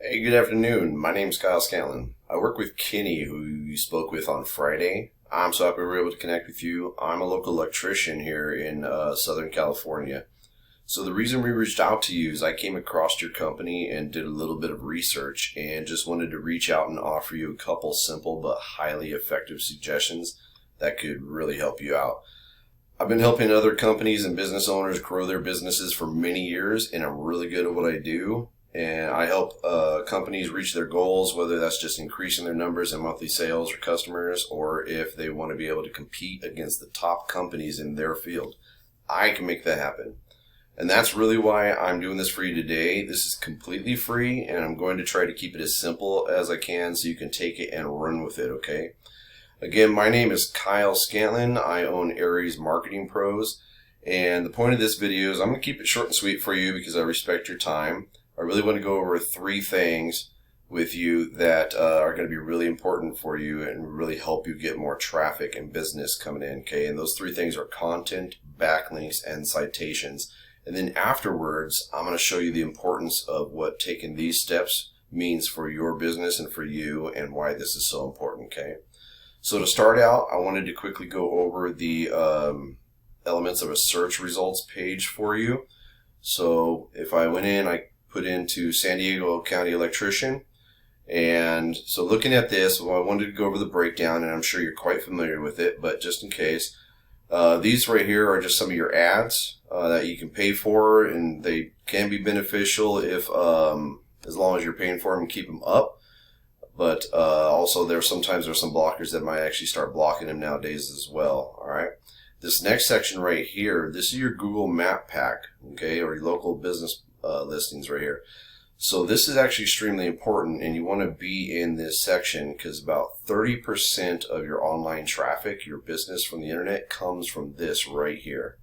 Hey, good afternoon. My name's Kyle Scanlon. I work with Kenny, who you spoke with on Friday. I'm so happy we were able to connect with you. I'm a local electrician here in Southern California. So the reason we reached out to you is I came across your company and did a little bit of research and just wanted to reach out and offer you a couple simple but highly effective suggestions that could really help you out. I've been helping other companies and business owners grow their businesses for many years, and I'm really good at what I do. And I help companies reach their goals, whether that's just increasing their numbers in monthly sales or customers, or if they want to be able to compete against the top companies in their field. I can make that happen. And that's really why I'm doing this for you today. This is completely free, and I'm going to try to keep it as simple as I can so you can take it and run with it, okay? Again, my name is Kyle Scanlon. I own Aries Marketing Pros. And the point of this video is I'm going to keep it short and sweet for you because I respect your time. I really want to go over 3 things with you that are going to be really important for you and really help you get more traffic and business coming in, okay? And those 3 things are content, backlinks, and citations. And then afterwards, I'm going to show you the importance of what taking these steps means for your business and for you and why this is so important, okay? So to start out, I wanted to quickly go over the elements of a search results page for you. So if I went in, I put into San Diego County Electrician. And so looking at this, well, I wanted to go over the breakdown, and I'm sure you're quite familiar with it, but just in case, these right here are just some of your ads that you can pay for, and they can be beneficial if as long as you're paying for them and keep them up. But also sometimes there's some blockers that might actually start blocking them nowadays as well. All right. This next section right here, this is your Google Map Pack, okay, or your local business listings right here. So this is actually extremely important, and you want to be in this section because about 30% of your online traffic, your business from the internet, comes from this right here.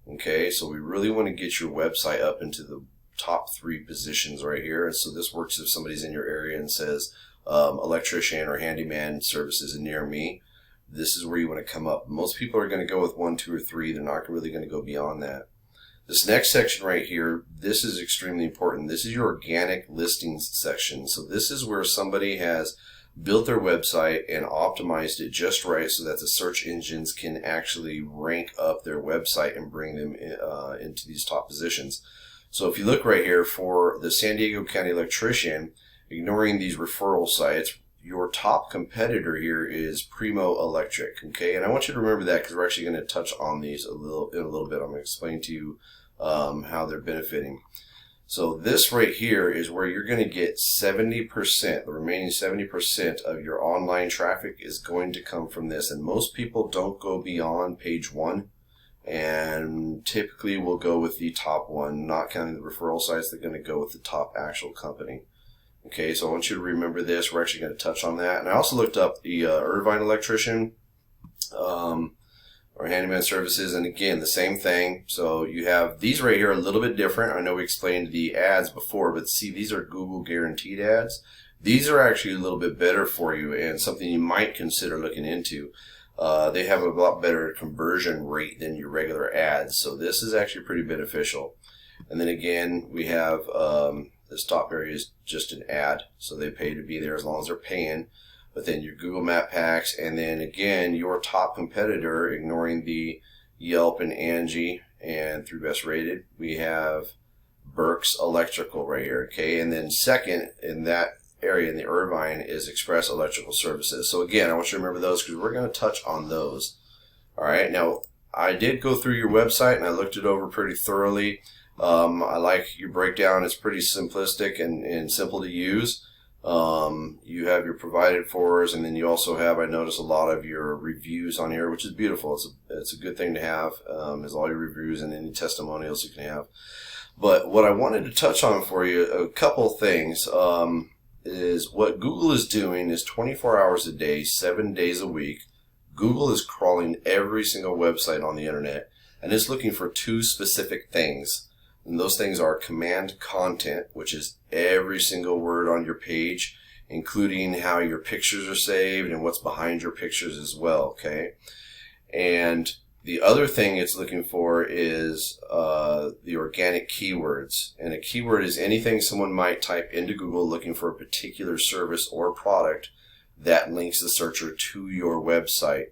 Okay, so we really want to get your website up into the top 3 positions right here. And so this works if somebody's in your area and says electrician or handyman services near me. This is where you want to come up. Most people are going to go with 1, 2, or 3. They're not really going to go beyond that. This next section right here, this is extremely important. This is your organic listings section. So this is where somebody has built their website and optimized it just right so that the search engines can actually rank up their website and bring them into these top positions. So if you look right here for the San Diego County Electrician, ignoring these referral sites, your top competitor here is Primo Electric, okay? And I want you to remember that because we're actually going to touch on these in a little bit. I'm going to explain to you how they're benefiting. So this right here is where you're going to get 70%, the remaining 70% of your online traffic is going to come from this. And most people don't go beyond page 1 and typically will go with the top 1, not counting the referral sites. They're going to go with the top actual company. Okay, so I want you to remember this. We're actually going to touch on that. And I also looked up the Irvine Electrician or Handyman Services, and again, the same thing. So you have these right here a little bit different. I know we explained the ads before, but see, these are Google guaranteed ads. These are actually a little bit better for you and something you might consider looking into. They have a lot better conversion rate than your regular ads, so this is actually pretty beneficial. And then again, we have this top area is just an ad, so they pay to be there as long as they're paying. But then your Google Map Packs, and then again, your top competitor, ignoring the Yelp and Angie and through Best Rated, we have Burke's Electrical right here, okay? And then second in that area in the Irvine is Express Electrical Services. So again, I want you to remember those because we're going to touch on those. All right, now I did go through your website and I looked it over pretty thoroughly. I like your breakdown. It's pretty simplistic and simple to use. You have your provided fors, and then you also have, I notice, a lot of your reviews on here, which is beautiful. It's a good thing to have, is all your reviews and any testimonials you can have. But what I wanted to touch on for you, a couple things, is what Google is doing is 24 hours a day, 7 days a week. Google is crawling every single website on the internet, and it's looking for 2 specific things. And those things are command content, which is every single word on your page, including how your pictures are saved and what's behind your pictures as well, okay? And The other thing it's looking for is the organic keywords. And a keyword is anything someone might type into Google looking for a particular service or product that links the searcher to your website.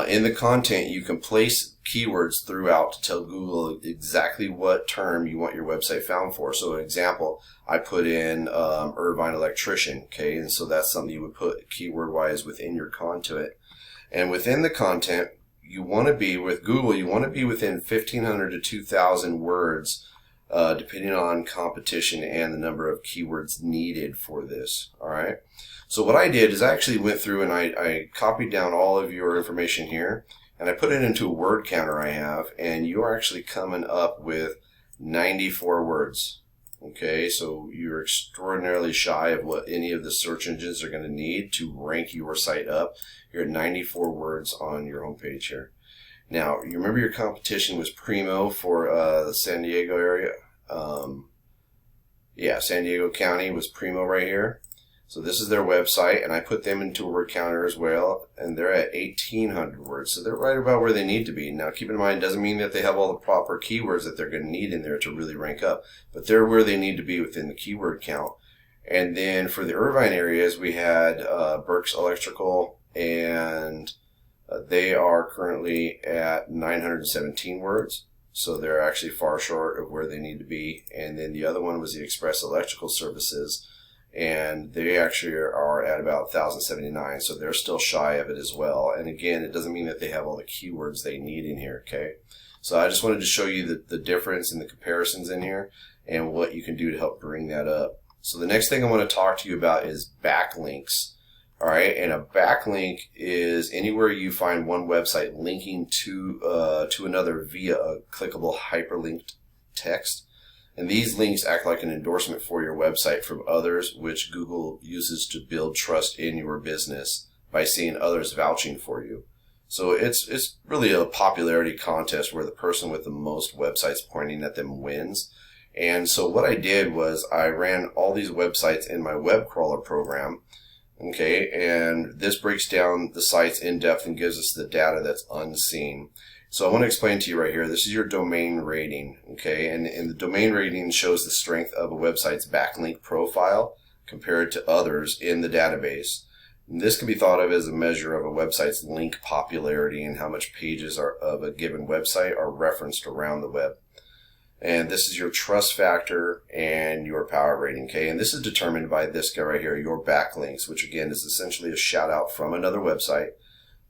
In the content, you can place keywords throughout to tell Google exactly what term you want your website found for. So, an example, I put in Irvine electrician, okay, and so that's something you would put keyword-wise within your content. And within the content, you want to be, with Google, you want to be within 1,500 to 2,000 words, depending on competition and the number of keywords needed for this, all right? So what I did is I actually went through and I copied down all of your information here, and I put it into a word counter I have, and you're actually coming up with 94 words. Okay, so you're extraordinarily shy of what any of the search engines are going to need to rank your site up. You're at 94 words on your homepage here. Now, you remember your competition was Primo for the San Diego area? Yeah, San Diego County was Primo right here. So this is their website, and I put them into a word counter as well, and they're at 1,800 words. So they're right about where they need to be. Now, keep in mind, it doesn't mean that they have all the proper keywords that they're going to need in there to really rank up, but they're where they need to be within the keyword count. And then for the Irvine areas, we had Burke's Electrical, and they are currently at 917 words. So they're actually far short of where they need to be. And then the other one was the Express Electrical Services, and they actually are at about 1,079, so they're still shy of it as well. And again, it doesn't mean that they have all the keywords they need in here, okay? So I just wanted to show you the difference in the comparisons in here and what you can do to help bring that up. So the next thing I want to talk to you about is backlinks, all right? And a backlink is anywhere you find one website linking to another via a clickable hyperlinked text. And these links act like an endorsement for your website from others, which Google uses to build trust in your business by seeing others vouching for you. So it's really a popularity contest where the person with the most websites pointing at them wins. And so what I did was I ran all these websites in my web crawler program, okay, and this breaks down the sites in depth and gives us the data that's unseen. So I want to explain to you right here, this is your domain rating, okay? And the domain rating shows the strength of a website's backlink profile compared to others in the database. And this can be thought of as a measure of a website's link popularity and how much pages of a given website are referenced around the web. And this is your trust factor and your power rating, okay? And this is determined by this guy right here, your backlinks, which again is essentially a shout out from another website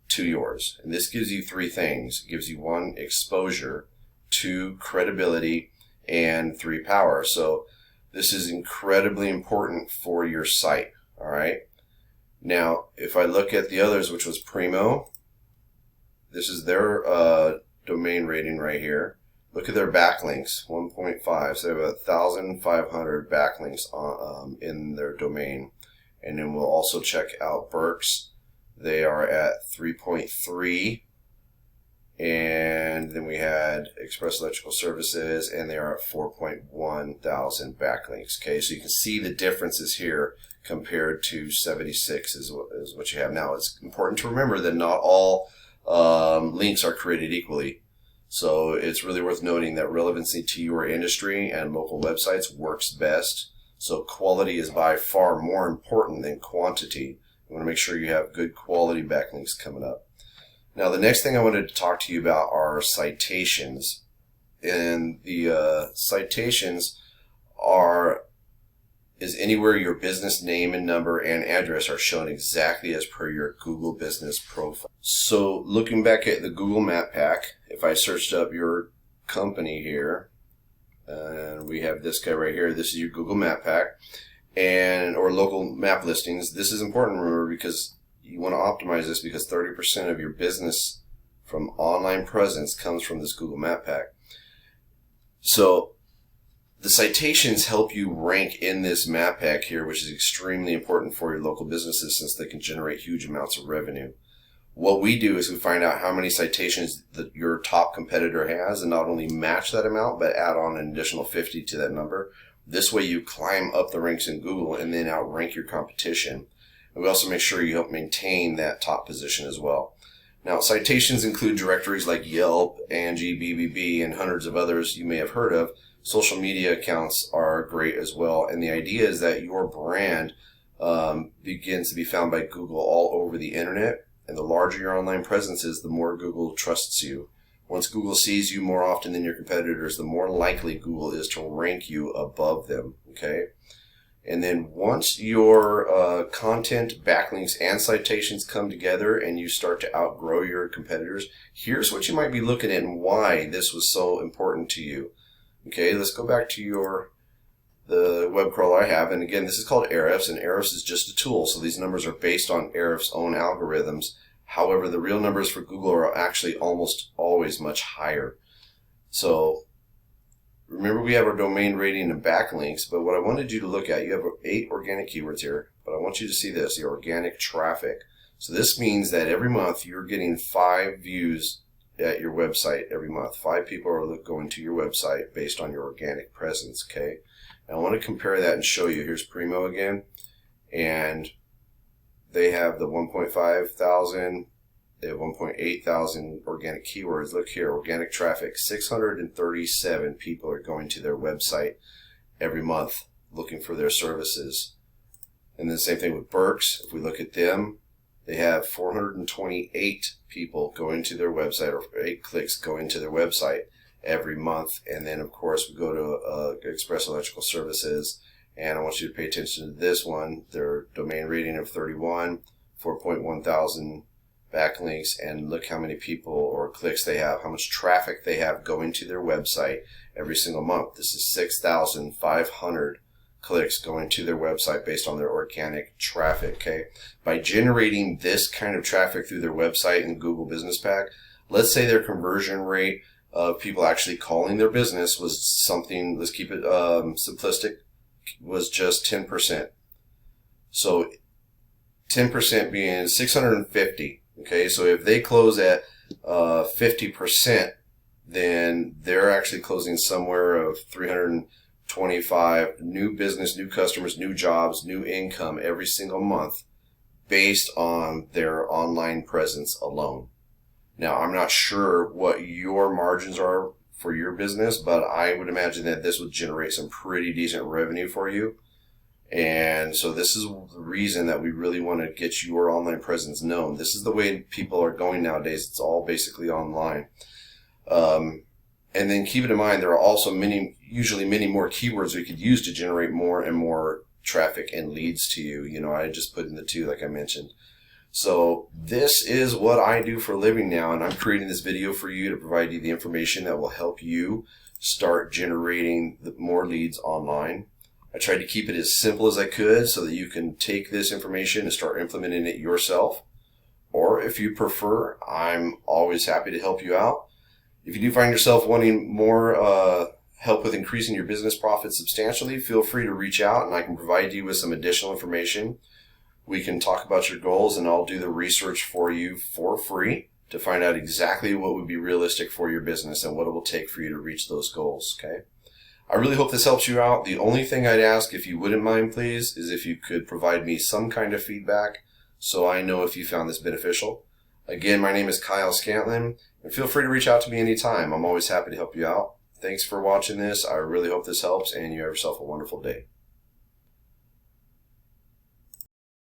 to yours. And this gives you three things. It gives you 1, exposure, 2, credibility, and 3, power. So this is incredibly important for your site, all right? Now, if I look at the others, which was Primo, this is their domain rating right here. Look at their backlinks, 1.5. So they have 1,500 backlinks in their domain. And then we'll also check out Burke's. They are at 3.3, and then we had Express Electrical Services, and they are at 4.1 thousand backlinks. Okay, so you can see the differences here compared to 76 is what you have now. It's important to remember that not all links are created equally. So it's really worth noting that relevancy to your industry and local websites works best. So quality is by far more important than quantity. You want to make sure you have good quality backlinks coming up. Now, the next thing I wanted to talk to you about are citations. And the citations is anywhere your business name and number and address are shown exactly as per your Google business profile. So looking back at the Google Map Pack, if I searched up your company here, and we have this guy right here, this is your Google Map Pack, or local map listings. This is important, remember, because you want to optimize this because 30% of your business from online presence comes from this Google Map Pack. So the citations help you rank in this map pack here, which is extremely important for your local businesses since they can generate huge amounts of revenue. What we do is we find out how many citations that your top competitor has and not only match that amount, but add on an additional 50 to that number. This way you climb up the ranks in Google and then outrank your competition. And we also make sure you help maintain that top position as well. Now, citations include directories like Yelp, Angie, BBB, and hundreds of others you may have heard of. Social media accounts are great as well, and the idea is that your brand begins to be found by Google all over the internet, and the larger your online presence is, the more Google trusts you. Once Google sees you more often than your competitors, the more likely Google is to rank you above them, okay? And then once your content, backlinks, and citations come together and you start to outgrow your competitors, here's what you might be looking at and why this was so important to you. Okay, let's go back to the web crawler I have. And again, this is called Ahrefs, and Ahrefs is just a tool. So these numbers are based on Ahrefs' own algorithms. However, the real numbers for Google are actually almost always much higher. So remember, we have our domain rating and backlinks, but what I wanted you to look at, you have 8 organic keywords here, but I want you to see this, the organic traffic. So this means that every month you're getting 5 views at your website every month. 5 people are going to your website based on your organic presence, okay? And I want to compare that and show you. Here's Primo again, and they have the 1.5 thousand, they have 1.8 thousand organic keywords. Look here, organic traffic, 637 people are going to their website every month looking for their services. And the same thing with Burks. If we look at them, they have 428 people going to their website, or 8 clicks going to their website every month. And then, of course, we go to Express Electrical Services, and I want you to pay attention to this one. Their domain rating of 31, 4.1 thousand backlinks, and look how many people or clicks they have, how much traffic they have going to their website every single month. This is 6,500 clicks going to their website based on their organic traffic, okay? By generating this kind of traffic through their website in Google Business Pack, let's say their conversion rate of people actually calling their business was something, let's keep it simplistic, was just 10%. So 10% being 650. Okay, so if they close at 50%, then they're actually closing somewhere of 325 new business, new customers, new jobs, new income every single month based on their online presence alone. Now, I'm not sure what your margins are for your business, but I would imagine that this would generate some pretty decent revenue for you. And so this is the reason that we really want to get your online presence known. This is the way people are going nowadays. It's all basically online. And then keep it in mind, there are also usually many more keywords we could use to generate more and more traffic and leads to you. You know, I just put in the 2 like I mentioned. So this is what I do for a living now, and I'm creating this video for you to provide you the information that will help you start generating more leads online. I tried to keep it as simple as I could so that you can take this information and start implementing it yourself. Or if you prefer, I'm always happy to help you out. If you do find yourself wanting more help with increasing your business profits substantially, feel free to reach out and I can provide you with some additional information. We can talk about your goals and I'll do the research for you for free to find out exactly what would be realistic for your business and what it will take for you to reach those goals, okay? I really hope this helps you out. The only thing I'd ask, if you wouldn't mind, please, is if you could provide me some kind of feedback so I know if you found this beneficial. Again, my name is Kyle Scantlin, and feel free to reach out to me anytime. I'm always happy to help you out. Thanks for watching this. I really hope this helps, and you have yourself a wonderful day.